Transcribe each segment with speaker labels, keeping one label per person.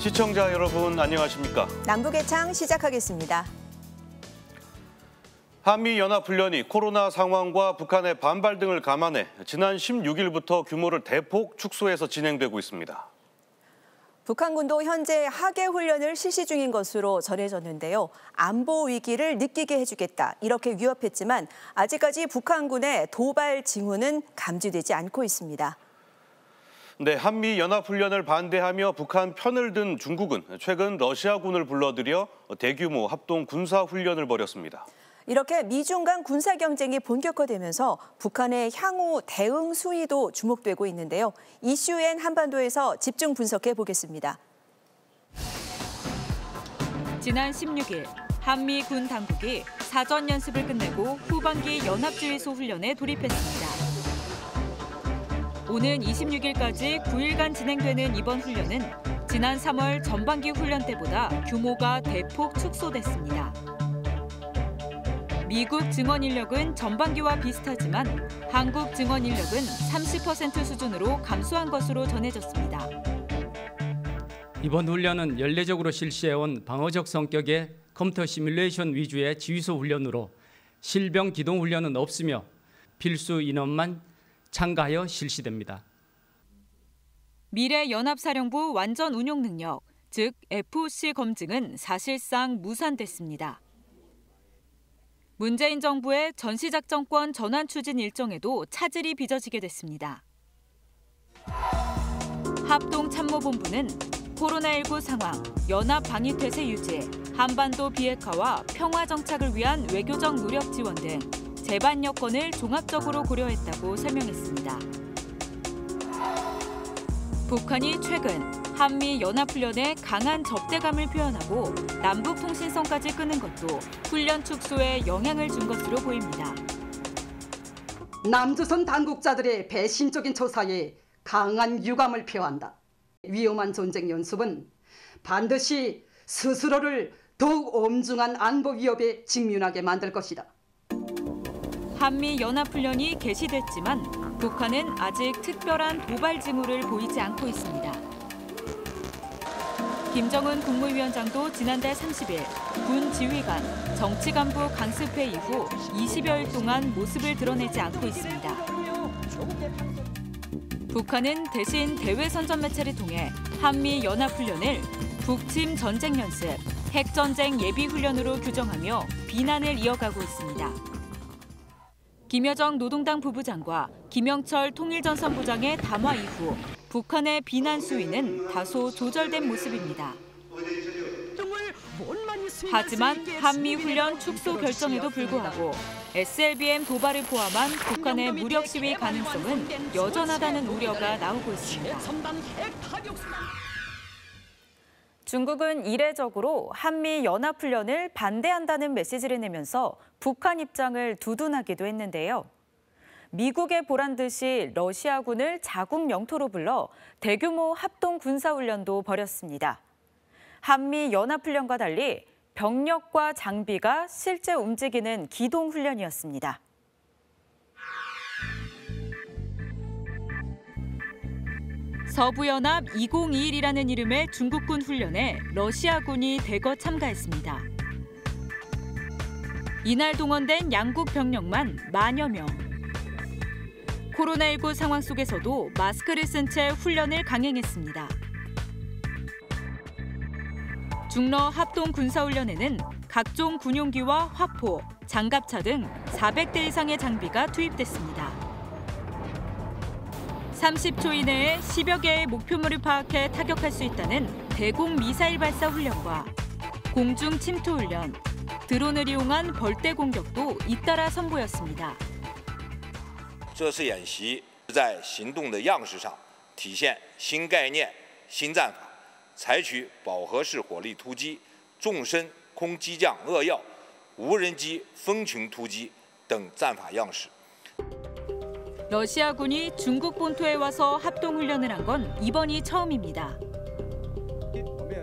Speaker 1: 시청자 여러분 안녕하십니까?
Speaker 2: 남북예창 시작하겠습니다.
Speaker 1: 한미연합훈련이 코로나 상황과 북한의 반발 등을 감안해 지난 16일부터 규모를 대폭 축소해서 진행되고 있습니다.
Speaker 2: 북한군도 현재 하계훈련을 실시 중인 것으로 전해졌는데요. 안보 위기를 느끼게 해주겠다 이렇게 위협했지만 아직까지 북한군의 도발 징후는 감지되지 않고 있습니다.
Speaker 1: 네, 한미연합훈련을 반대하며 북한 편을 든 중국은 최근 러시아군을 불러들여 대규모 합동 군사훈련을 벌였습니다.
Speaker 2: 이렇게 미중 간 군사 경쟁이 본격화되면서 북한의 향후 대응 수위도 주목되고 있는데요. 이슈엔 한반도에서 집중 분석해 보겠습니다.
Speaker 3: 지난 16일 한미 군 당국이 사전 연습을 끝내고 후반기 연합주의소 훈련에 돌입했습니다. 오는 26일까지 9일간 진행되는 이번 훈련은 지난 3월 전반기 훈련 때보다 규모가 대폭 축소됐습니다. 미국 증원 인력은 전반기와 비슷하지만 한국 증원 인력은 30% 수준으로 감소한 것으로 전해졌습니다.
Speaker 4: 이번 훈련은 연례적으로 실시해온 방어적 성격의 컴퓨터 시뮬레이션 위주의 지휘소 훈련으로 실병 기동 훈련은 없으며 필수 인원만 참가하여 실시됩니다.
Speaker 3: 미래연합사령부 완전 운용 능력, 즉 FOC 검증은 사실상 무산됐습니다. 문재인 정부의 전시작전권 전환 추진 일정에도 차질이 빚어지게 됐습니다. 합동참모본부는 코로나19 상황, 연합 방위태세 유지, 한반도 비핵화와 평화 정착을 위한 외교적 노력 지원 등 제반 여건을 종합적으로 고려했다고 설명했습니다. 북한이 최근 한미 연합훈련에 강한 적대감을 표현하고 남북통신선까지 끊은 것도 훈련 축소에 영향을 준 것으로 보입니다.
Speaker 5: 남조선 당국자들의 배신적인 처사에 강한 유감을 표한다. 위험한 전쟁 연습은 반드시 스스로를 더욱 엄중한 안보 위협에 직면하게 만들 것이다.
Speaker 3: 한미 연합훈련이 개시됐지만 북한은 아직 특별한 도발 징후를 보이지 않고 있습니다. 김정은 국무위원장도 지난달 30일 군 지휘관, 정치 간부 강습회 이후 20여일 동안 모습을 드러내지 않고 있습니다. 북한은 대신 대외 선전 매체를 통해 한미 연합훈련을 북침 전쟁 연습, 핵전쟁 예비 훈련으로 규정하며 비난을 이어가고 있습니다. 김여정 노동당 부부장과 김영철 통일전선부장의 담화 이후 북한의 비난 수위는 다소 조절된 모습입니다. 하지만 한미훈련 축소 결정에도 불구하고 SLBM 도발을 포함한 북한의 무력 시위 가능성은 여전하다는 우려가 나오고 있습니다. 중국은 이례적으로 한미 연합훈련을 반대한다는 메시지를 내면서 북한 입장을 두둔하기도 했는데요. 미국의 보란 듯이 러시아군을 자국 영토로 불러 대규모 합동 군사훈련도 벌였습니다. 한미 연합훈련과 달리 병력과 장비가 실제 움직이는 기동훈련이었습니다. 서부연합 2021이라는 이름의 중국군 훈련에 러시아군이 대거 참가했습니다. 이날 동원된 양국 병력만 만여 명. 코로나19 상황 속에서도 마스크를 쓴 채 훈련을 강행했습니다. 중러 합동 군사훈련에는 각종 군용기와 화포, 장갑차 등 400대 이상의 장비가 투입됐습니다. 30초 이내에 10여 개의 목표물을 파악해 타격할 수 있다는 대공 미사일 발사 훈련과 공중 침투 훈련, 드론을 이용한 벌떼 공격도 잇따라 선보였습니다.
Speaker 6: 这次演习在行动的样式上体现新概念、新战法，采取饱和式火力突击、纵深空机降扼要、无人机蜂群突击等战法样式。
Speaker 3: 러시아군이 중국 본토에 와서 합동훈련을 한 건 이번이 처음입니다.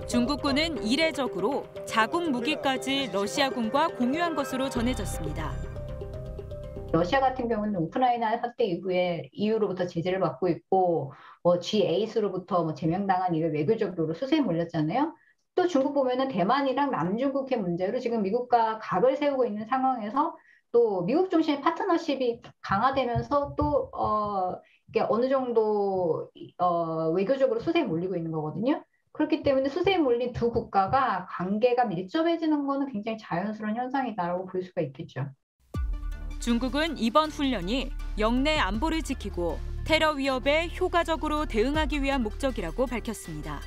Speaker 3: 중국군은 이례적으로 자국 무기까지 러시아군과 공유한 것으로 전해졌습니다.
Speaker 7: 러시아 같은 경우는 우크라이나 사태 이후에 EU로부터 제재를 받고 있고 G8로부터 제명당한 이후 외교적으로 수세에 몰렸잖아요. 또 중국 보면은 대만이랑 남중국해 문제로 지금 미국과 각을 세우고 있는 상황에서 또 미국 중심의 파트너십이 강화되면서 또 이게 어느 정도 외교적으로 수세에 몰리고 있는 거거든요. 그렇기 때문에 수세에 몰린 두 국가가 관계가 밀접해지는 것은 굉장히 자연스러운 현상이다라고 볼 수가 있겠죠.
Speaker 3: 중국은 이번 훈련이 영내 안보를 지키고 테러 위협에 효과적으로 대응하기 위한 목적이라고 밝혔습니다.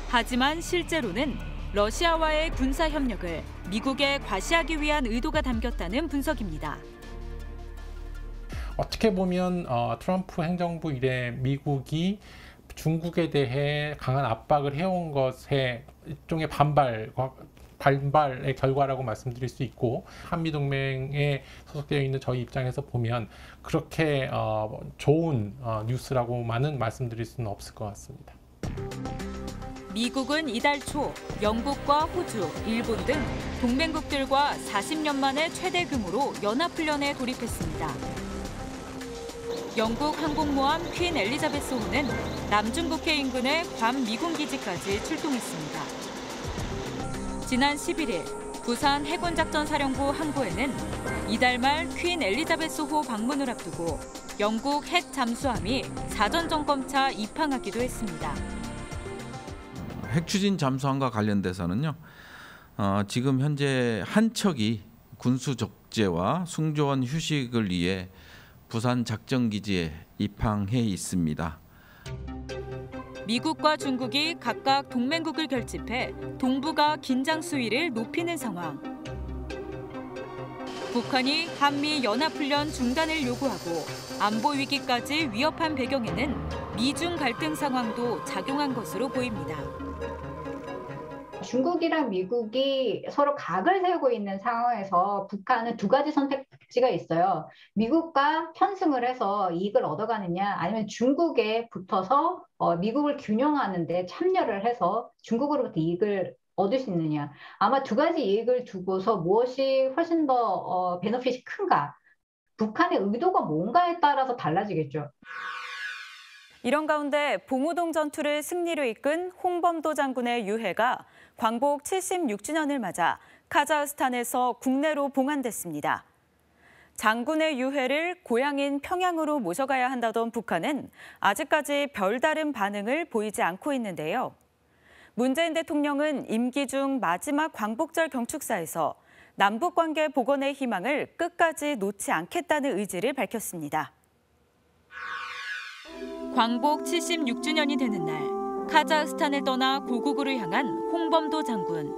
Speaker 3: 하지만 실제로는 러시아와의 군사 협력을 미국에 과시하기 위한 의도가 담겼다는 분석입니다.
Speaker 8: 어떻게 보면 트럼프 행정부 이래 미국이 중국에 대해 강한 압박을 해온 것의 일종의 반발의 결과라고 말씀드릴 수 있고, 한미동맹에 소속되어 있는 저희 입장에서 보면 그렇게 좋은 뉴스라고만은 말씀드릴 수는 없을 것 같습니다.
Speaker 3: 미국은 이달 초 영국과 호주, 일본 등 동맹국들과 40년 만에 최대 규모로 연합훈련에 돌입했습니다. 영국 항공모함 퀸 엘리자베스호는 남중국해 인근의 괌 미군 기지까지 출동했습니다. 지난 11일 부산 해군작전사령부 항구에는 이달 말 퀸 엘리자베스호 방문을 앞두고 영국 핵 잠수함이 사전 점검차 입항하기도 했습니다.
Speaker 9: 핵 추진 잠수함과 관련돼서는요, 지금 현재 한 척이 군수 적재와 승조원 휴식을 위해 부산 작전기지에 입항해 있습니다.
Speaker 3: 미국과 중국이 각각 동맹국을 결집해 동북아 긴장 수위를 높이는 상황. 북한이 한미 연합훈련 중단을 요구하고 안보 위기까지 위협한 배경에는 미중 갈등 상황도 작용한 것으로 보입니다.
Speaker 7: 중국이랑 미국이 서로 각을 세우고 있는 상황에서 북한은 두 가지 선택지가 있어요. 미국과 편승을 해서 이익을 얻어가느냐, 아니면 중국에 붙어서 미국을 균형하는 데 참여를 해서 중국으로부터 이익을 얻을 수 있느냐. 아마 두 가지 이익을 두고서 무엇이 훨씬 더 베너핏이 큰가. 북한의 의도가 뭔가에 따라서 달라지겠죠.
Speaker 2: 이런 가운데 봉우동 전투를 승리로 이끈 홍범도 장군의 유해가 광복 76주년을 맞아 카자흐스탄에서 국내로 봉환됐습니다. 장군의 유해를 고향인 평양으로 모셔가야 한다던 북한은 아직까지 별다른 반응을 보이지 않고 있는데요. 문재인 대통령은 임기 중 마지막 광복절 경축사에서 남북관계 복원의 희망을 끝까지 놓지 않겠다는 의지를 밝혔습니다.
Speaker 3: 광복 76주년이 되는 날, 카자흐스탄을 떠나 고국으로 향한 홍범도 장군.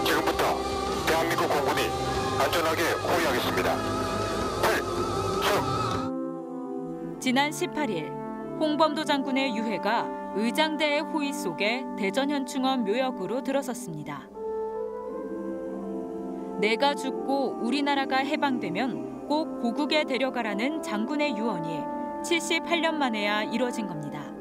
Speaker 10: 지금부터 대한민국 공군이 안전하게 호위하겠습니다. 필승!
Speaker 3: 지난 18일, 홍범도 장군의 유해가 의장대의 호위 속에 대전현충원 묘역으로 들어섰습니다. 내가 죽고 우리나라가 해방되면 꼭 고국에 데려가라는 장군의 유언이 78년 만에야 이뤄진 겁니다.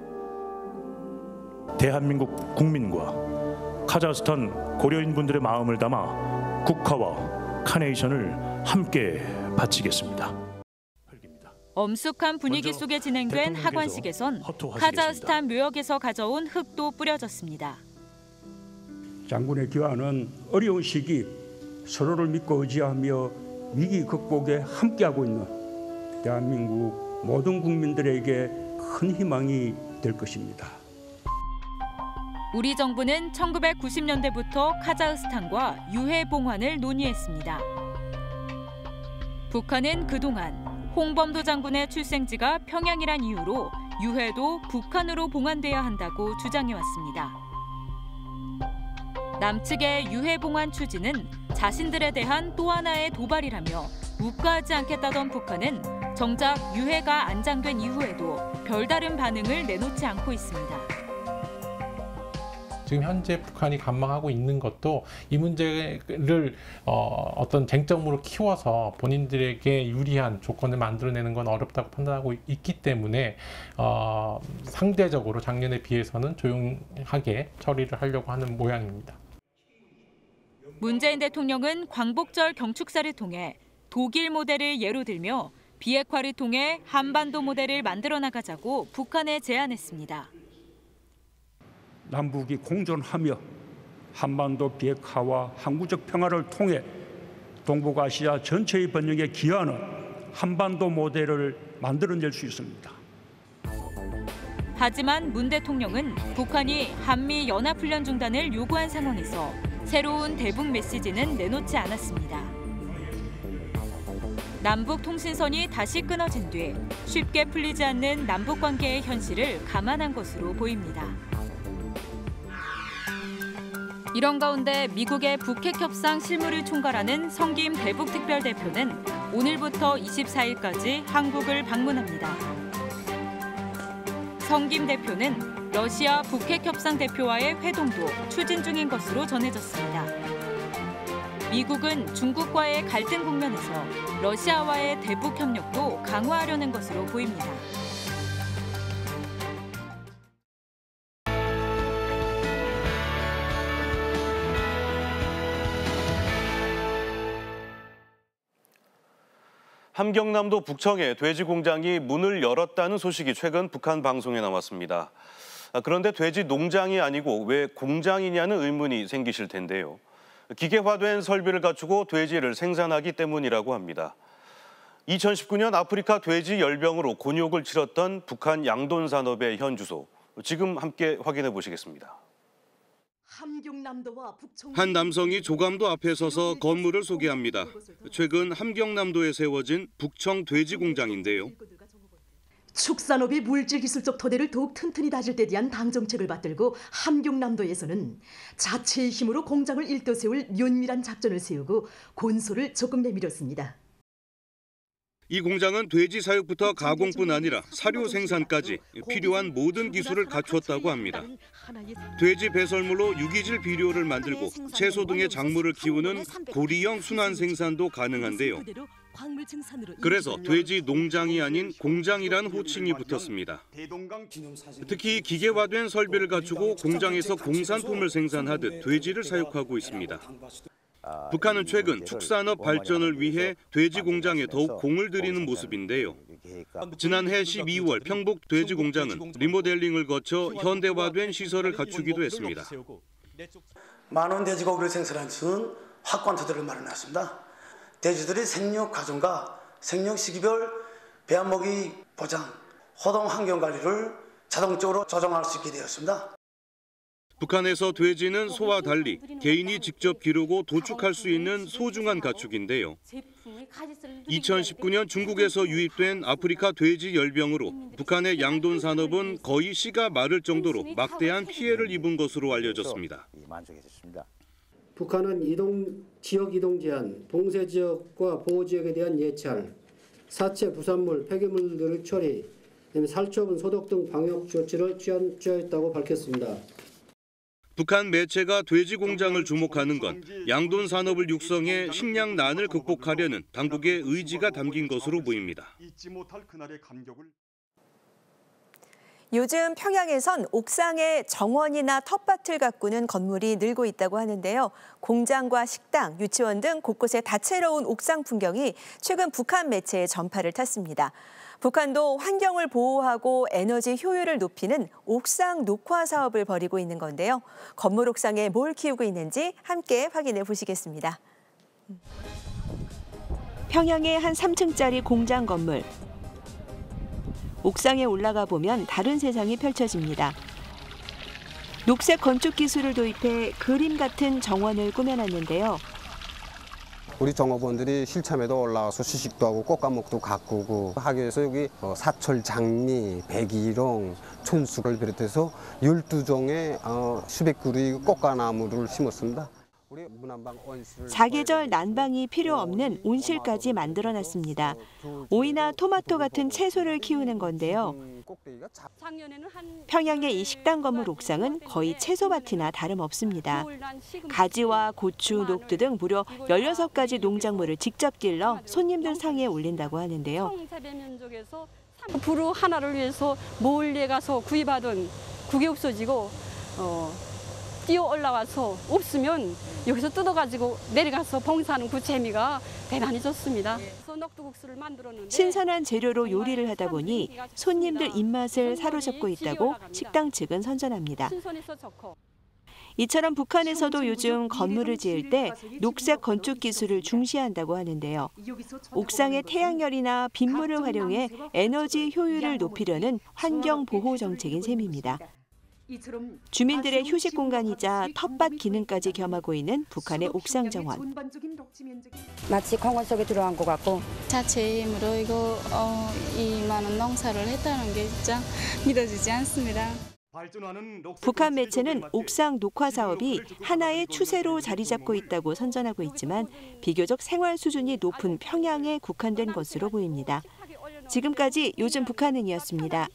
Speaker 11: 대한민국 국민과 카자흐스탄 고려인분들의 마음을 담아 국화와 카네이션을 함께 바치겠습니다.
Speaker 3: 엄숙한 분위기 속에 진행된 하관식에선 카자흐스탄 묘역에서 가져온 흙도 뿌려졌습니다.
Speaker 12: 장군의 귀환은 어려운 시기 서로를 믿고 의지하며 위기 극복에 함께하고 있는 대한민국 모든 국민들에게 큰 희망이 될 것입니다.
Speaker 3: 우리 정부는 1990년대부터 카자흐스탄과 유해 봉환을 논의했습니다. 북한은 그동안 홍범도 장군의 출생지가 평양이란 이유로 유해도 북한으로 봉환돼야 한다고 주장해왔습니다. 남측의 유해 봉환 추진은 자신들에 대한 또 하나의 도발이라며 묵과하지 않겠다던 북한은 정작 유해가 안장된 이후에도 별다른 반응을 내놓지 않고 있습니다.
Speaker 8: 지금 현재 북한이 관망하고 있는 것도 이 문제를 어떤 쟁점으로 키워서 본인들에게 유리한 조건을 만들어내는 건 어렵다고 판단하고 있기 때문에 상대적으로 작년에 비해서는 조용하게 처리를 하려고 하는 모양입니다.
Speaker 3: 문재인 대통령은 광복절 경축사를 통해 독일 모델을 예로 들며 비핵화를 통해 한반도 모델을 만들어 나가자고 북한에 제안했습니다.
Speaker 12: 남북이 공존하며 한반도 비핵화와 항구적 평화를 통해 동북아시아 전체의 번영에 기여하는 한반도 모델을 만들어낼 수 있습니다.
Speaker 3: 하지만 문 대통령은 북한이 한미 연합훈련 중단을 요구한 상황에서 새로운 대북 메시지는 내놓지 않았습니다. 남북 통신선이 다시 끊어진 뒤 쉽게 풀리지 않는 남북 관계의 현실을 감안한 것으로 보입니다. 이런 가운데 미국의 북핵 협상 실무를 총괄하는 성김 대북특별대표는 오늘부터 24일까지 한국을 방문합니다. 성김 대표는 러시아 북핵 협상 대표와의 회동도 추진 중인 것으로 전해졌습니다. 미국은 중국과의 갈등 국면에서 러시아와의 대북 협력도 강화하려는 것으로 보입니다.
Speaker 1: 함경남도 북청에 돼지 공장이 문을 열었다는 소식이 최근 북한 방송에 나왔습니다. 그런데 돼지 농장이 아니고 왜 공장이냐는 의문이 생기실 텐데요. 기계화된 설비를 갖추고 돼지를 생산하기 때문이라고 합니다. 2019년 아프리카 돼지 열병으로 곤욕을 치렀던 북한 양돈 산업의 현 주소. 지금 함께 확인해 보시겠습니다. 한 남성이 조감도 앞에 서서 건물을 소개합니다. 최근 함경남도에 세워진 북청 돼지 공장인데요.
Speaker 13: 축산업이 물질기술적 토대를 더욱 튼튼히 다질 데 대한 당 정책을 받들고 함경남도에서는 자체의 힘으로 공장을 일떠세울 면밀한 작전을 세우고 곤소를 적극 내밀었습니다.
Speaker 1: 이 공장은 돼지 사육부터 가공뿐 아니라 사료 생산까지 필요한 모든 기술을 갖추었다고 합니다. 돼지 배설물로 유기질 비료를 만들고 채소 등의 작물을 키우는 고리형 순환 생산도 가능한데요. 그래서 돼지 농장이 아닌 공장이라는 호칭이 붙었습니다. 특히 기계화된 설비를 갖추고 공장에서 공산품을 생산하듯 돼지를 사육하고 있습니다. 북한은 최근 축산업 발전을 위해 돼지 공장에 더욱 공을 들이는 모습인데요. 지난해 12월 평북 돼지 공장은 리모델링을 거쳐 현대화된 시설을 갖추기도 했습니다.
Speaker 14: 만원 돼지고기를 생산하는 것은 확고한 토대를 마련했습니다. 돼지들의 생육 과정과 생육 시기별 배안먹이 보장, 호동 환경 관리를 자동적으로 조정할 수 있게 되었습니다.
Speaker 1: 북한에서 돼지는 소와 달리 개인이 직접 기르고 도축할 수 있는 소중한 가축인데요. 2019년 중국에서 유입된 아프리카 돼지 열병으로 북한의 양돈 산업은 거의 씨가 마를 정도로 막대한 피해를 입은 것으로 알려졌습니다.
Speaker 15: 북한은 지역 이동 제한, 봉쇄 지역과 보호 지역에 대한 예찰, 사체 부산물, 폐기물들의 처리, 살처분, 소독 등 방역 조치를 취하였다고 밝혔습니다.
Speaker 1: 북한 매체가 돼지 공장을 주목하는 건 양돈 산업을 육성해 식량난을 극복하려는 당국의 의지가 담긴 것으로 보입니다.
Speaker 2: 요즘 평양에선 옥상에 정원이나 텃밭을 가꾸는 건물이 늘고 있다고 하는데요. 공장과 식당, 유치원 등 곳곳에 다채로운 옥상 풍경이 최근 북한 매체의 전파를 탔습니다. 북한도 환경을 보호하고 에너지 효율을 높이는 옥상 녹화 사업을 벌이고 있는 건데요. 건물 옥상에 뭘 키우고 있는지 함께 확인해 보시겠습니다. 평양의 한 3층짜리 공장 건물. 옥상에 올라가 보면 다른 세상이 펼쳐집니다. 녹색 건축 기술을 도입해 그림 같은 정원을 꾸며놨는데요.
Speaker 16: 우리 종업원들이 실참에도 올라와서 수식도 하고 꽃가목도 가꾸고 하기 위해서 여기 사철, 장미, 백일홍, 촌수를 비롯해서 12종의 수백 그루의 꽃가나무를 심었습니다.
Speaker 2: 사계절 난방이 필요 없는 온실까지 만들어놨습니다. 오이나 토마토 같은 채소를 키우는 건데요. 평양의 이 식당 건물 옥상은 거의 채소밭이나 다름없습니다. 가지와 고추, 녹두 등 무려 16가지 농작물을 직접 길러 손님들 상에 올린다고 하는데요.
Speaker 17: 부루 하나를 위해서 멀리 가서 구입하던 그게 없어지고 뛰어 올라와서 없으면 여기서 뜯어가지고 내려가서 봉사하는 그 재미가 대단히 좋습니다. 녹두국수를 만들었는데
Speaker 18: 신선한 재료로 요리를 하다 보니 손님들 입맛을 사로잡고 있다고 식당 측은 선전합니다.
Speaker 17: 신선해서 좋고.
Speaker 18: 이처럼 북한에서도 요즘 건물을 지을 때 녹색 건축 기술을 중시한다고 하는데요. 옥상의 태양열이나 빗물을 활용해 에너지 효율을 높이려는 환경 보호 정책인 셈입니다. 주민들의 휴식 공간이자 텃밭 기능까지 겸하고 있는 북한의 옥상 정원.
Speaker 19: 마치 공원 속에 들어간 것 같고
Speaker 20: 자체의 힘으로 이거 이 많은 농사를 했다는 게 진짜 믿어지지 않습니다.
Speaker 18: 북한 매체는 옥상 녹화 사업이 하나의 추세로 자리 잡고 있다고 선전하고 있지만 비교적 생활 수준이 높은 평양에 국한된 것으로 보입니다. 지금까지 요즘 북한은이었습니다.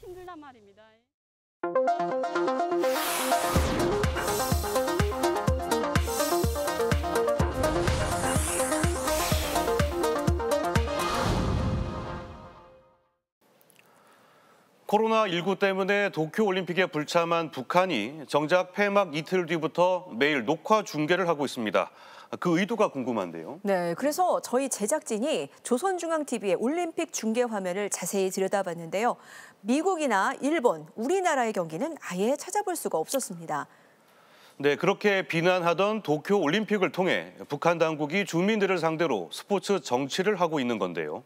Speaker 1: 코로나19 때문에 도쿄올림픽에 불참한 북한이 정작 폐막 이틀 뒤부터 매일 녹화 중계를 하고 있습니다. 그 의도가 궁금한데요.
Speaker 2: 네, 그래서 저희 제작진이 조선중앙TV의 올림픽 중계 화면을 자세히 들여다봤는데요. 미국이나 일본, 우리나라의 경기는 아예 찾아볼 수가 없었습니다.
Speaker 1: 네, 그렇게 비난하던 도쿄올림픽을 통해 북한 당국이 주민들을 상대로 스포츠 정치를 하고 있는 건데요.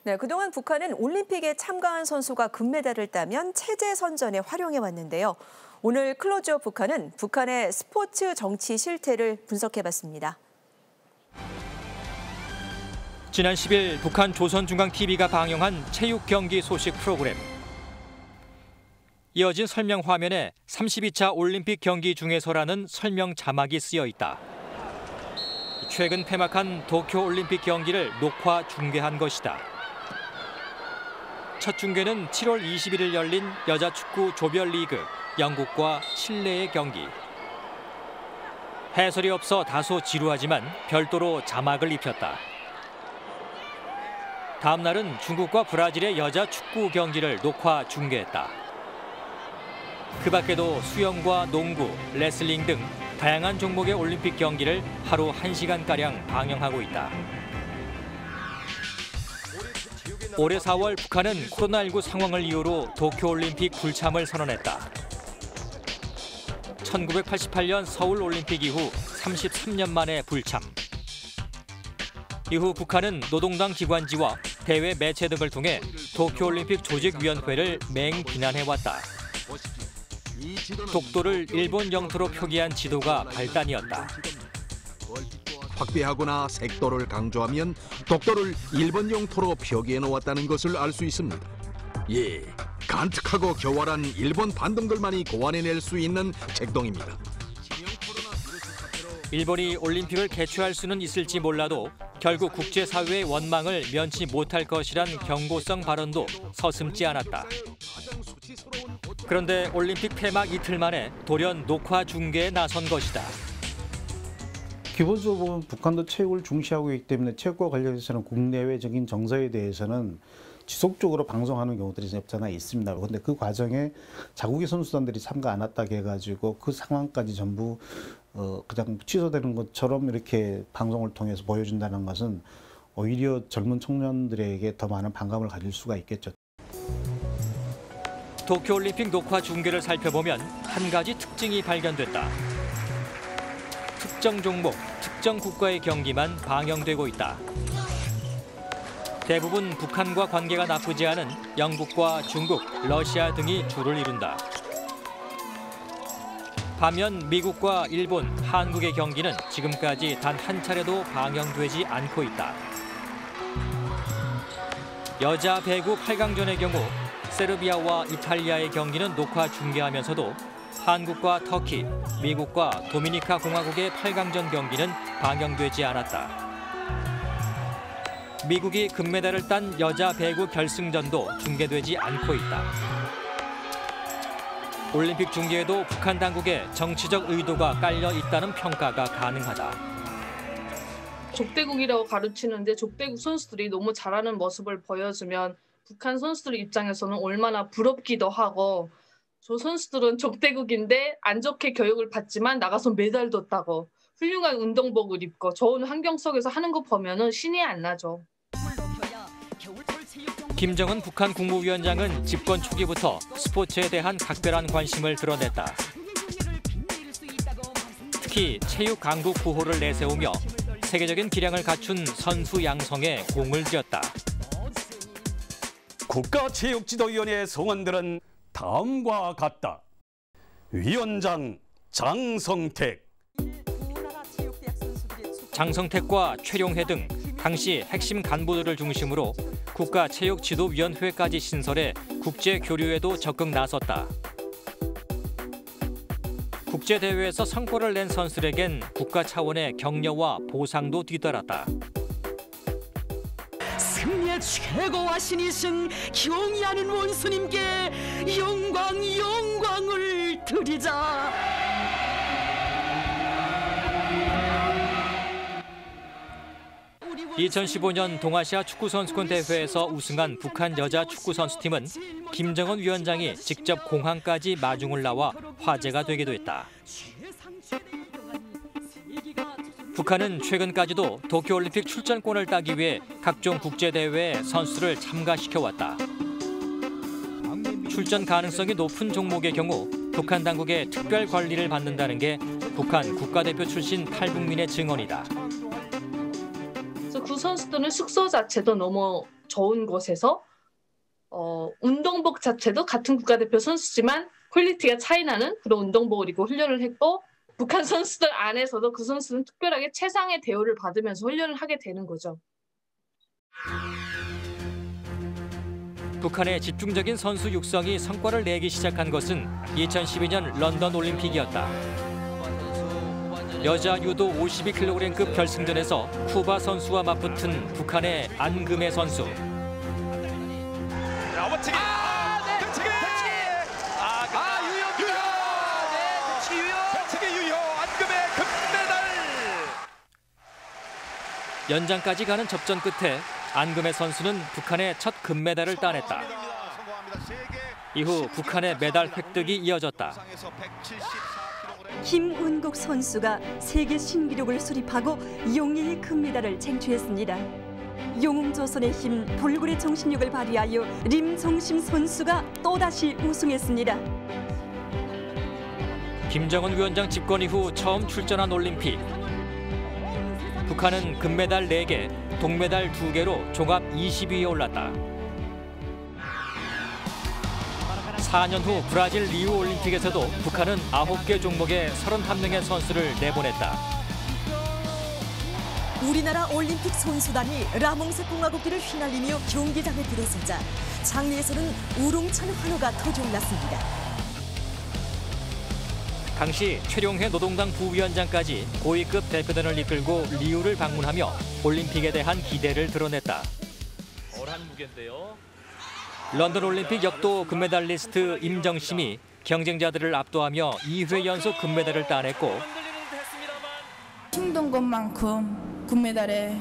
Speaker 2: 네, 그동안 북한은 올림픽에 참가한 선수가 금메달을 따면 체제 선전에 활용해 왔는데요. 오늘 클로즈업 북한은 북한의 스포츠 정치 실태를 분석해봤습니다.
Speaker 21: 지난 10일 북한 조선중앙TV가 방영한 체육 경기 소식 프로그램. 이어진 설명 화면에 32차 올림픽 경기 중에서라는 설명 자막이 쓰여 있다. 최근 폐막한 도쿄올림픽 경기를 녹화 중계한 것이다. 첫 중계는 7월 21일 열린 여자 축구 조별리그 영국과 칠레의 경기. 해설이 없어 다소 지루하지만 별도로 자막을 입혔다. 다음 날은 중국과 브라질의 여자 축구 경기를 녹화 중계했다. 그 밖에도 수영과 농구, 레슬링 등 다양한 종목의 올림픽 경기를 하루 1시간가량 방영하고 있다. 올해 4월 북한은 코로나19 상황을 이유로 도쿄올림픽 불참을 선언했다. 1988년 서울올림픽 이후 33년 만에 불참. 이후 북한은 노동당 기관지와 대외 매체 등을 통해 도쿄올림픽 조직위원회를 맹비난해왔다. 독도를 일본 영토로 표기한 지도가 발단이었다.
Speaker 22: 확대하거나 색도를 강조하면 독도를 일본 영토로 표기해 놓았다는 것을 알 수 있습니다. 예, 간특하고 교활한 일본 반동들만이 고안해낼 수 있는 책동입니다.
Speaker 21: 일본이 올림픽을 개최할 수는 있을지 몰라도 결국 국제사회의 원망을 면치 못할 것이란 경고성 발언도 서슴지 않았다. 그런데 올림픽 폐막 이틀 만에 돌연 녹화 중계에 나선 것이다.
Speaker 23: 기본적으로 보면 북한도 체육을 중시하고 있기 때문에 체육과 관련해서는 국내외적인 정서에 대해서는 지속적으로 방송하는 경우들이 없지 않아 있습니다. 그런데 그 과정에 자국의 선수단들이 참가 안 했다고 해가지고 그 상황까지 전부 그냥 취소되는 것처럼 이렇게 방송을 통해서 보여준다는 것은 오히려 젊은 청년들에게 더 많은 반감을 가질 수가 있겠죠.
Speaker 21: 도쿄올림픽 녹화 중계를 살펴보면 한 가지 특징이 발견됐다. 특정 종목, 특정 국가의 경기만 방영되고 있다. 대부분 북한과 관계가 나쁘지 않은 영국과 중국, 러시아 등이 주를 이룬다. 반면 미국과 일본, 한국의 경기는 지금까지 단 한 차례도 방영되지 않고 있다. 여자 배구 8강전의 경우 세르비아와 이탈리아의 경기는 녹화 중계하면서도 한국과 터키, 미국과 도미니카 공화국의 8강전 경기는 방영되지 않았다. 미국이 금메달을 딴 여자 배구 결승전도 중계되지 않고 있다. 올림픽 중계에도 북한 당국의 정치적 의도가 깔려 있다는 평가가 가능하다.
Speaker 24: 족대국이라고 가르치는데 족대국 선수들이 너무 잘하는 모습을 보여주면 북한 선수들 입장에서는 얼마나 부럽기도 하고, 저 선수들은 족대국인데 안 좋게 교육을 받지만 나가서 메달도 따고 훌륭한 운동복을 입고 좋은 환경 속에서 하는 거 보면은 신이 안 나죠.
Speaker 21: 김정은 북한 국무위원장은 집권 초기부터 스포츠에 대한 각별한 관심을 드러냈다. 특히 체육 강국 구호를 내세우며 세계적인 기량을 갖춘 선수 양성에 공을 들였다.
Speaker 4: 국가체육지도위원회 성원들은 다음과 같다. 위원장 장성택.
Speaker 21: 장성택과 최룡해 등 당시 핵심 간부들을 중심으로 국가체육지도위원회까지 신설해 국제교류에도 적극 나섰다. 국제대회에서 성과를 낸 선수들에겐 국가 차원의 격려와 보상도 뒤따랐다.
Speaker 13: 승리의 최고와 신이신 경의하는 원수님께 영광을 드리자.
Speaker 21: 2015년 동아시아 축구선수권 대회에서 우승한 북한 여자 축구선수팀은 김정은 위원장이 직접 공항까지 마중을 나와 화제가 되기도 했다. 북한은 최근까지도 도쿄올림픽 출전권을 따기 위해 각종 국제대회에 선수를 참가시켜왔다. 출전 가능성이 높은 종목의 경우 북한 당국의 특별 관리를 받는다는 게 북한 국가대표 출신 탈북민의 증언이다.
Speaker 24: 그 선수들은 숙소 자체도 너무 좋은 곳에서 운동복 자체도 같은 국가대표 선수지만 퀄리티가 차이 나는 그런 운동복을 입고 훈련을 했고 북한 선수들 안에서도 그 선수는 특별하게 최상의 대우를 받으면서 훈련을 하게 되는 거죠.
Speaker 21: 북한의 집중적인 선수 육성이 성과를 내기 시작한 것은 2012년 런던 올림픽이었다. 여자 유도 52kg급 결승전에서 쿠바 선수와 맞붙은 북한의 안금혜 선수. 연장까지 가는 접전 끝에 안금혜 선수는 북한의 첫 금메달을 따냈다. 이후 북한의 메달 획득이 이어졌다.
Speaker 5: 김은국 선수가 세계 신기록을 수립하고 용인이 금메달을 쟁취했습니다. 용웅조선의 힘 불굴의 정신력을 발휘하여 림정심 선수가 또다시 우승했습니다.
Speaker 21: 김정은 위원장 집권 이후 처음 출전한 올림픽. 북한은 금메달 4개, 동메달 2개로 종합 20위에 올랐다. 4년 후 브라질 리우 올림픽에서도 북한은 9개 종목에 31명의 선수를 내보냈다.
Speaker 13: 우리나라 올림픽 선수단이 라몽색 공화국기를 휘날리며 경기장에 들어서자 장내에서는 우롱찬 환호가 터져올랐습니다.
Speaker 21: 당시 최룡해 노동당 부위원장까지 고위급 대표단을 이끌고 리우를 방문하며 올림픽에 대한 기대를 드러냈다.
Speaker 6: 덜한 무게인데요.
Speaker 21: 런던 올림픽 역도 금메달리스트 임정심이 경쟁자들을 압도하며 2회 연속 금메달을 따냈고
Speaker 9: 힘든 것만큼 금메달에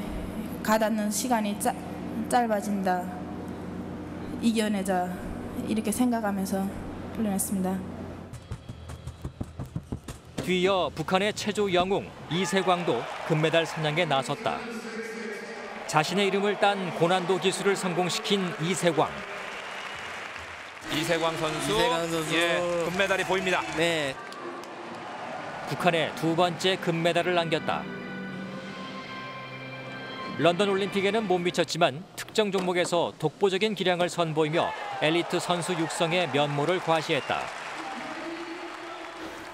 Speaker 9: 가닿는 시간이 짧아진다. 이겨내자 이렇게 생각하면서 훈련했습니다.
Speaker 21: 뒤이어 북한의 체조 영웅 이세광도 금메달 사냥에 나섰다. 자신의 이름을 딴 고난도 기술을 성공시킨 이세광.
Speaker 6: 이세광 선수. 예, 금메달이 보입니다.
Speaker 21: 네. 북한의 두 번째 금메달을 남겼다. 런던 올림픽에는 못 미쳤지만 특정 종목에서 독보적인 기량을 선보이며 엘리트 선수 육성에 면모를 과시했다.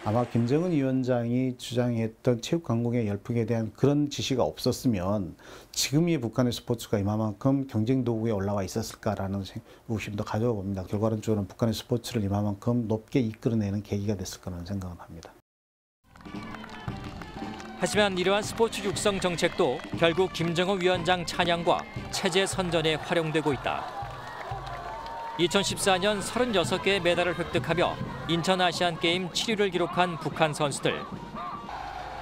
Speaker 23: 아마 김정은 위원장이 주장했던 체육 강국의 열풍에 대한 그런 지시가 없었으면 지금의 북한의 스포츠가 이만큼 경쟁 도구에 올라와 있었을까라는 의심도 가져봅니다. 결과론적으로는 북한의 스포츠를 이만큼 높게 이끌어내는 계기가 됐을 거라는 생각을 합니다.
Speaker 21: 하지만 이러한 스포츠 육성 정책도 결국 김정은 위원장 찬양과 체제 선전에 활용되고 있다. 2014년 36개의 메달을 획득하며 인천 아시안게임 7위를 기록한 북한 선수들.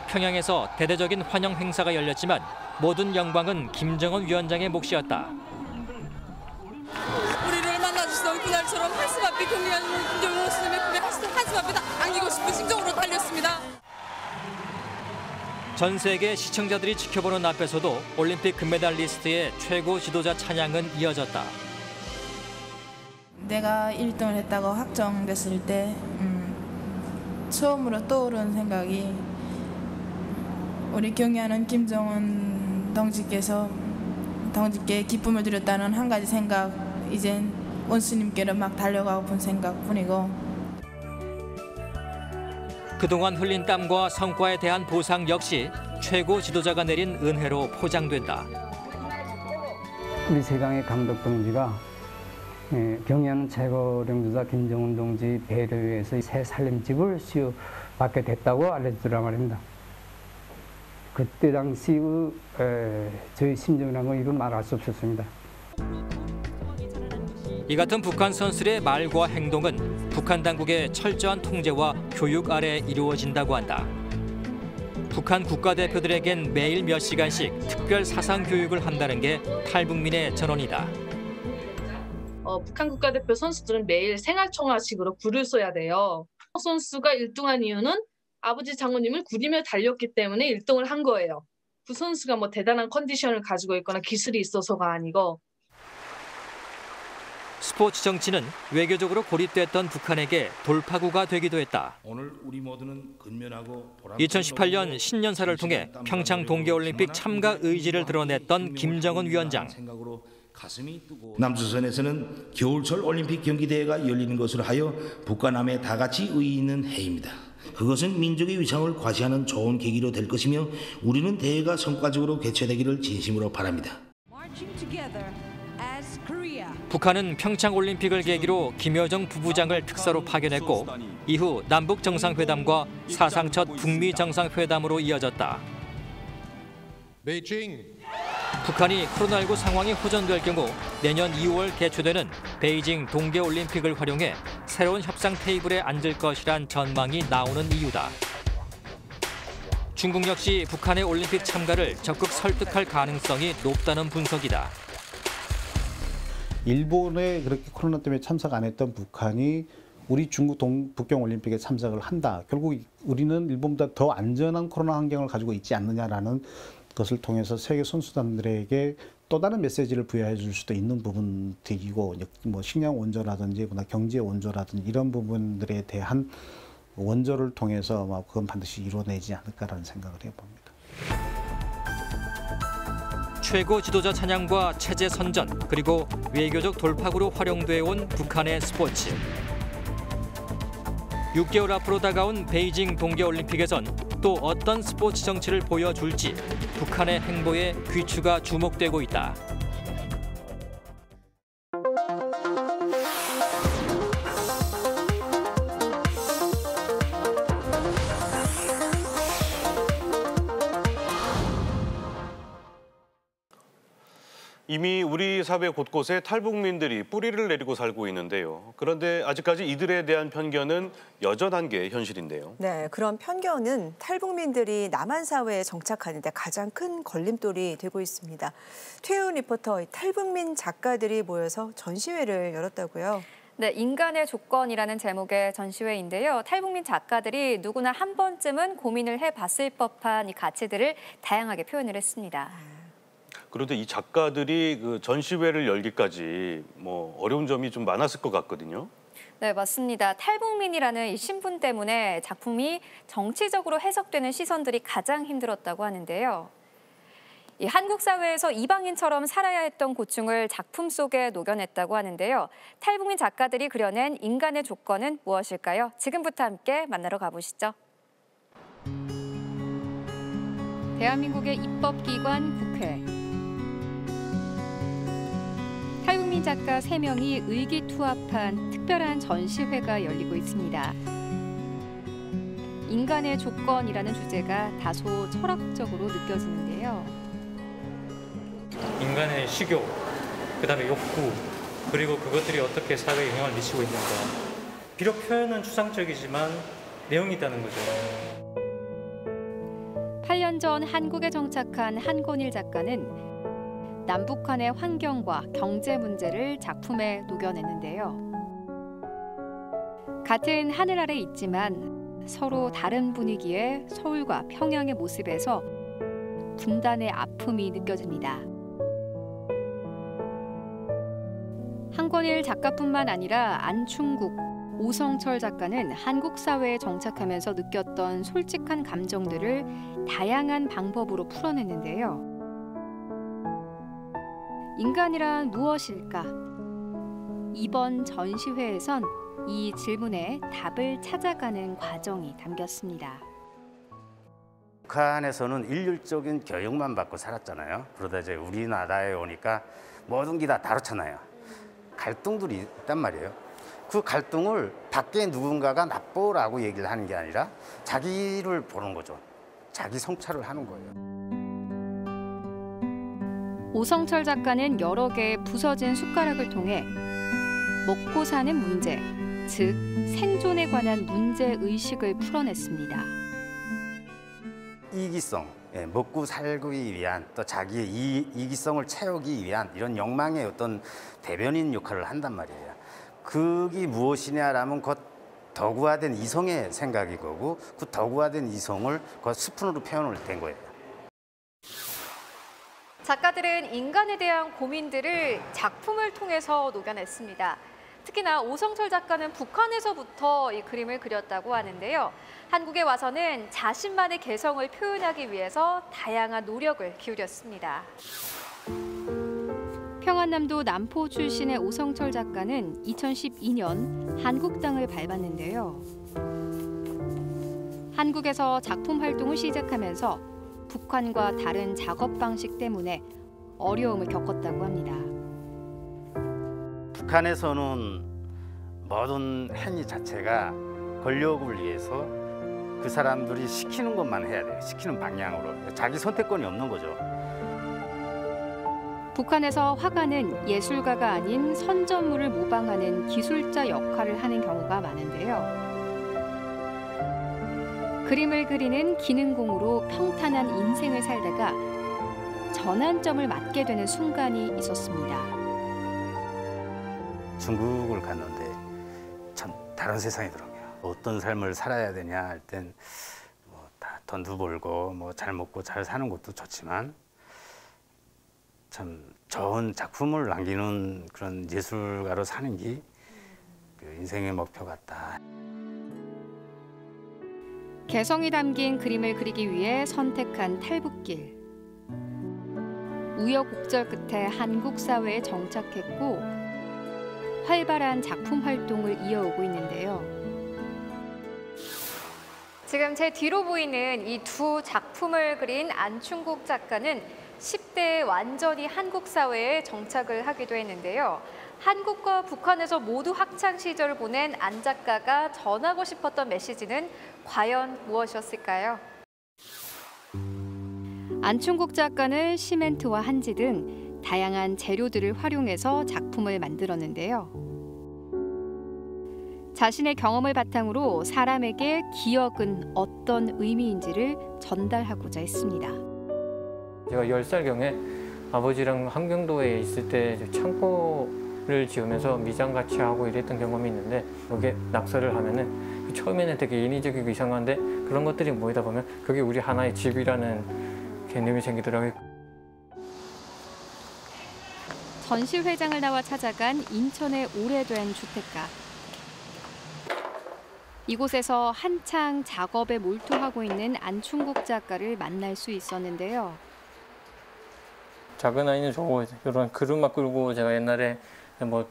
Speaker 21: 평양에서 대대적인 환영 행사가 열렸지만 모든 영광은 김정은 위원장의 몫이었다.
Speaker 25: 우리를 만나주시던 그날처럼 한숨 앞에 경리하는 김정은 스님의 품에 한숨 앞에 안기고 싶은 심정으로 달렸습니다.
Speaker 21: 전 세계 시청자들이 지켜보는 앞에서도 올림픽 금메달리스트의 최고 지도자 찬양은 이어졌다.
Speaker 9: 내가 1등을 했다고 확정됐을 때 처음으로 떠오른 생각이 우리 경의하는 김정은 동지께 기쁨을 드렸다는 한 가지 생각, 이젠 원수님께로 막 달려가고픈 생각뿐이고
Speaker 21: 그동안 흘린 땀과 성과에 대한 보상 역시 최고 지도자가 내린 은혜로 포장된다.
Speaker 7: 우리 세강의 감독 동지가 경의하는 최고領주자 김정은 동지 배를 위해서 새 살림집을 수여받게 됐다고 알려주더라 말입니다. 그때 당시의 저희 심정이라는 건 말할 수 없었습니다.
Speaker 21: 이 같은 북한 선수들의 말과 행동은 북한 당국의 철저한 통제와 교육 아래 이루어진다고 한다. 북한 국가대표들에겐 매일 몇 시간씩 특별 사상 교육을 한다는 게 탈북민의 전언이다.
Speaker 24: 북한 국가대표 선수들은 매일 생활청화식으로 굴을 써야 돼요. 선수가 1등한 이유는 아버지 장모님을 구리며 달렸기 때문에 1등을 한 거예요. 그 선수가 뭐 대단한 컨디션을 가지고 있거나 기술이 있어서가 아니고.
Speaker 21: 스포츠 정치는 외교적으로 고립됐던 북한에게 돌파구가 되기도 했다.
Speaker 8: 오늘 우리 모두는 근면하고
Speaker 21: 2018년 신년사를 통해 평창 동계올림픽 참가 의지를 드러냈던 김정은 위원장.
Speaker 8: 남조선에서는 겨울철 올림픽 경기대회가 열리는 것으로 하여 북과 남의 다 같이 의의 있는 해입니다. 그것은 민족의 위상을 과시하는 좋은 계기로 될 것이며 우리는 대회가 성과적으로 개최되기를 진심으로 바랍니다.
Speaker 21: 북한은 평창올림픽을 계기로 김여정 부부장을 특사로 파견했고 이후 남북 정상회담과 사상 첫 북미 정상회담으로 이어졌다. 북한이 코로나19 상황이 호전될 경우 내년 2월 개최되는 베이징 동계올림픽을 활용해 새로운 협상 테이블에 앉을 것이란 전망이 나오는 이유다. 중국 역시 북한의 올림픽 참가를 적극 설득할 가능성이 높다는 분석이다.
Speaker 23: 일본에 그렇게 코로나 때문에 참석 안 했던 북한이 우리 중국 북경 올림픽에 참석을 한다. 결국 우리는 일본보다 더 안전한 코로나 환경을 가지고 있지 않느냐라는 것을 통해서 세계 선수단들에게 또 다른 메시지를 부여해 줄 수도 있는 부분들이고, 뭐 식량 원조라든지 경제 원조라든지 이런 부분들에 대한 원조를 통해서 그건 반드시 이루어내지 않을까라는 생각을 해봅니다.
Speaker 21: 최고 지도자 찬양과 체제 선전, 그리고 외교적 돌파구로 활용돼 온 북한의 스포츠. 6개월 앞으로 다가온 베이징 동계올림픽에선 또 어떤 스포츠 정치를 보여줄지 북한의 행보에 귀추가 주목되고 있다.
Speaker 1: 이미 우리 사회 곳곳에 탈북민들이 뿌리를 내리고 살고 있는데요. 그런데 아직까지 이들에 대한 편견은 여전한 게 현실인데요.
Speaker 2: 네, 그런 편견은 탈북민들이 남한 사회에 정착하는 데 가장 큰 걸림돌이 되고 있습니다. 최은 리포터, 탈북민 작가들이 모여서 전시회를 열었다고요?
Speaker 10: 네, 인간의 조건이라는 제목의 전시회인데요. 탈북민 작가들이 누구나 한 번쯤은 고민을 해봤을 법한 이 가치들을 다양하게 표현을 했습니다.
Speaker 1: 그런데 이 작가들이 그 전시회를 열기까지 어려운 점이 좀 많았을 것 같거든요.
Speaker 10: 네, 맞습니다. 탈북민이라는 이 신분 때문에 작품이 정치적으로 해석되는 시선들이 가장 힘들었다고 하는데요. 이 한국 사회에서 이방인처럼 살아야 했던 고충을 작품 속에 녹여냈다고 하는데요. 탈북민 작가들이 그려낸 인간의 조건은 무엇일까요? 지금부터 함께 만나러 가보시죠. 대한민국의 입법기관 국회. 탈북민 작가 3명이 의기투합한 특별한 전시회가 열리고 있습니다. 인간의 조건이라는 주제가 다소 철학적으로 느껴지는데요.
Speaker 11: 인간의 식욕, 그다음에 욕구, 그리고 그것들이 어떻게 사회에 영향을 미치고 있는가. 비록 표현은 추상적이지만 내용이 있다는 거죠.
Speaker 10: 8년 전 한국에 정착한 한권일 작가는 남북한의 환경과 경제 문제를 작품에 녹여냈는데요. 같은 하늘 아래 있지만 서로 다른 분위기의 서울과 평양의 모습에서 분단의 아픔이 느껴집니다. 한권일 작가뿐만 아니라 안충국, 오성철 작가는 한국 사회에 정착하면서 느꼈던 솔직한 감정들을 다양한 방법으로 풀어냈는데요. 인간이란 무엇일까? 이번 전시회에선 이 질문에 답을 찾아가는 과정이 담겼습니다.
Speaker 3: 북한에서는 일률적인 교육만 받고 살았잖아요. 그러다 이제 우리나라에 오니까 모든 게 다 다르잖아요. 갈등들이 있단 말이에요. 그 갈등을 밖에 누군가가 나쁘라고 얘기를 하는 게 아니라 자기를 보는 거죠. 자기 성찰을 하는 거예요.
Speaker 10: 오성철 작가는 여러 개의 부서진 숟가락을 통해 먹고 사는 문제, 즉 생존에 관한 문제의식을 풀어냈습니다.
Speaker 3: 이기성, 먹고 살기 위한 또 자기의 이기성을 채우기 위한 이런 욕망의 어떤 대변인 역할을 한단 말이에요. 그게 무엇이냐라면 그 덕후화된 이성의 생각이 거고 그 덕후화된 이성을 그 스푼으로 표현을 된 거예요.
Speaker 10: 작가들은 인간에 대한 고민들을 작품을 통해서 녹여냈습니다. 특히나 오성철 작가는 북한에서부터 이 그림을 그렸다고 하는데요. 한국에 와서는 자신만의 개성을 표현하기 위해서 다양한 노력을 기울였습니다. 평안남도 남포 출신의 오성철 작가는 2012년 한국 땅을 밟았는데요. 한국에서 작품 활동을 시작하면서 북한과 다른 작업 방식 때문에 어려움을 겪었다고 합니다.
Speaker 3: 북한에서는 모든 행위 자체가 권력을 위해서 그 사람들이 시키는 것만 해야 돼요. 시키는 방향으로. 자기 선택권이 없는 거죠.
Speaker 10: 북한에서 화가는 예술가가 아닌 선전물을 모방하는 기술자 역할을 하는 경우가 많은데요. 그림을 그리는 기능공으로 평탄한 인생을 살다가 전환점을 맞게 되는 순간이 있었습니다.
Speaker 3: 중국을 갔는데 참 다른 세상이더라고요. 어떤 삶을 살아야 되냐 할 땐 뭐 다 돈도 벌고 뭐 잘 먹고 잘 사는 것도 좋지만 참 좋은 작품을 남기는 그런 예술가로 사는 게 그 인생의 목표 같다.
Speaker 10: 개성이 담긴 그림을 그리기 위해 선택한 탈북길. 우여곡절 끝에 한국 사회에 정착했고 활발한 작품 활동을 이어오고 있는데요. 지금 제 뒤로 보이는 이 두 작품을 그린 안충국 작가는 10대에 완전히 한국 사회에 정착을 하기도 했는데요. 한국과 북한에서 모두 학창 시절을 보낸 안 작가가 전하고 싶었던 메시지는 과연 무엇이었을까요? 안충국 작가는 시멘트와 한지 등 다양한 재료들을 활용해서 작품을 만들었는데요. 자신의 경험을 바탕으로 사람에게 기억은 어떤 의미인지를 전달하고자 했습니다.
Speaker 11: 제가 10살경에 아버지랑 함경도에 있을 때 창고를 지으면서 미장같이 하고 이랬던 경험이 있는데 여기에 낙서를 하면은 처음에는 되게 인위적이고 이상한데 그런 것들이 모이다 보면 그게 우리 하나의 집이라는 개념이 생기더라고요.
Speaker 10: 전시회장을 나와 찾아간 인천의 오래된 주택가. 이곳에서 한창 작업에 몰두하고 있는 안충국 작가를 만날 수 있었는데요.
Speaker 11: 작은 아이는 좋고 이런 그릇막 끌고 제가 옛날에 뭐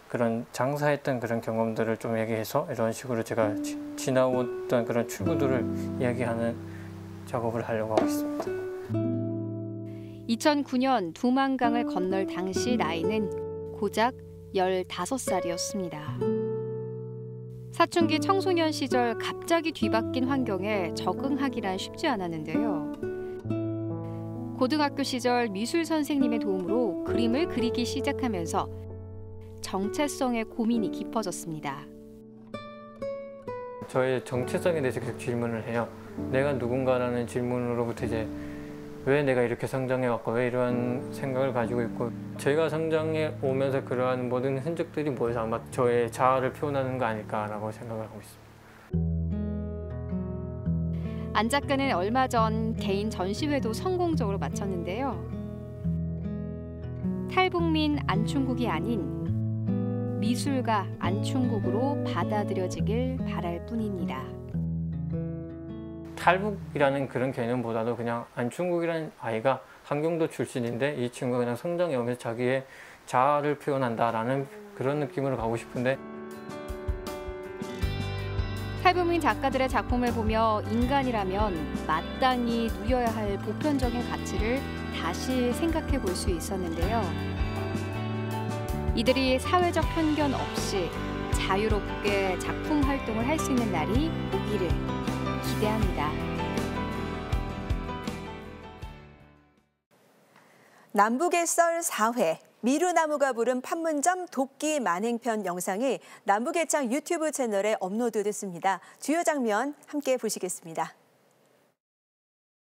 Speaker 11: 그런 장사했던 그런 경험들을 좀 얘기해서 이런 식으로 제가 지나왔던 그런 출구들을 이야기하는 작업을 하려고 하고 있습니다.
Speaker 10: 2009년 두만강을 건널 당시 나이는 고작 15살이었습니다. 사춘기 청소년 시절 갑자기 뒤바뀐 환경에 적응하기란 쉽지 않았는데요. 고등학교 시절 미술 선생님의 도움으로 그림을 그리기 시작하면서 정체성의 고민이 깊어졌습니다.
Speaker 11: 저의 정체성에 대해서 계속 질문을 해요. 내가 누군가라는 질문으로부터 이제 왜 내가 이렇게 성장해왔고 왜 이러한 생각을 가지고 있고 제가 성장해 오면서 그러한 모든 흔적들이 모여서 아마 저의 자아를 표현하는 거 아닐까라고 생각을 하고 있습니다.
Speaker 10: 안 작가는 얼마 전 개인 전시회도 성공적으로 마쳤는데요. 탈북민 안충국이 아닌 미술가 안충국으로 받아들여지길 바랄 뿐입니다.
Speaker 11: 탈북이라는 그런 개념보다도 그냥 안충국이라는 아이가 한경도 출신인데 이 친구가 그냥 성장해 오면서 자기의 자아를 표현한다라는 그런 느낌으로 가고 싶은데,
Speaker 10: 탈북민 작가들의 작품을 보며 인간이라면 마땅히 누려야 할 보편적인 가치를 다시 생각해 볼 수 있었는데요. 이들이 사회적 편견 없이 자유롭게 작품 활동을 할 수 있는 날이 오기를 기대합니다.
Speaker 2: 남북의 썰 4회. 미루나무가 부른 판문점 도끼 만행편 영상이 남북의창 유튜브 채널에 업로드됐습니다. 주요 장면 함께 보시겠습니다.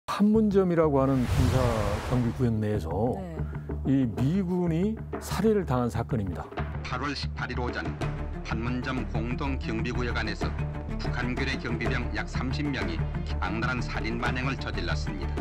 Speaker 12: 판문점이라고 하는 군사경비구역 내에서 이 미군이 살해를 당한 사건입니다.
Speaker 14: 8월 18일 오전 판문점 공동경비구역 안에서 북한군의 경비병 약 30명이 악랄한 살인 만행을 저질렀습니다.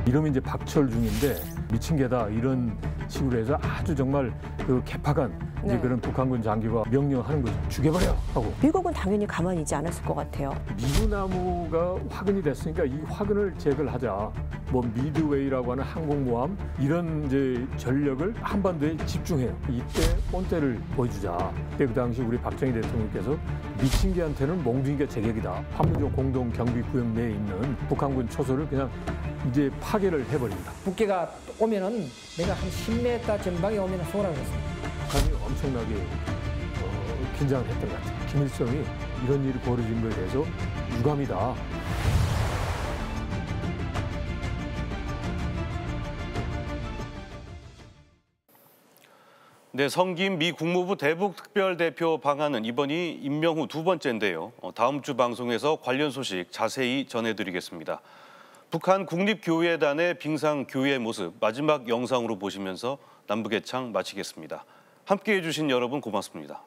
Speaker 12: 이름이 이제 박철 중인데 미친 개다 이런 식으로 해서 아주 정말 그 개파간 이제 그런 북한군 장교가 명령하는 거죠. 죽여버려 하고.
Speaker 2: 미국은 당연히 가만히 있지 않았을 것 같아요.
Speaker 12: 미루나무가 화근이 됐으니까 이 화근을 제거를 하자. 뭐 미드웨이라고 하는 항공모함 이런 이제 전력을 한반도에 집중해요. 이때 본때를 보여주자. 그때 그 당시 우리 박정희 대통령께서 미친 개한테는 몽둥이가 제격이다. 판문점 공동경비구역 내에 있는 북한군 초소를 그냥 이제 파괴를 해버립니다.
Speaker 15: 북괴가 오면은 내가 한 10m 전방에 오면 쏘라고 했습니다.
Speaker 12: 북한이 엄청나게 긴장을 했던 것 같아요. 김일성이 이런 일이 벌어진 거에 대해서 유감이다.
Speaker 1: 네, 성김 미 국무부 대북특별대표 방한은 이번이 임명 후 두 번째인데요. 다음 주 방송에서 관련 소식 자세히 전해드리겠습니다. 북한 국립교회단의 빙상교회 모습 마지막 영상으로 보시면서 남북의 창 마치겠습니다. 함께해 주신 여러분 고맙습니다.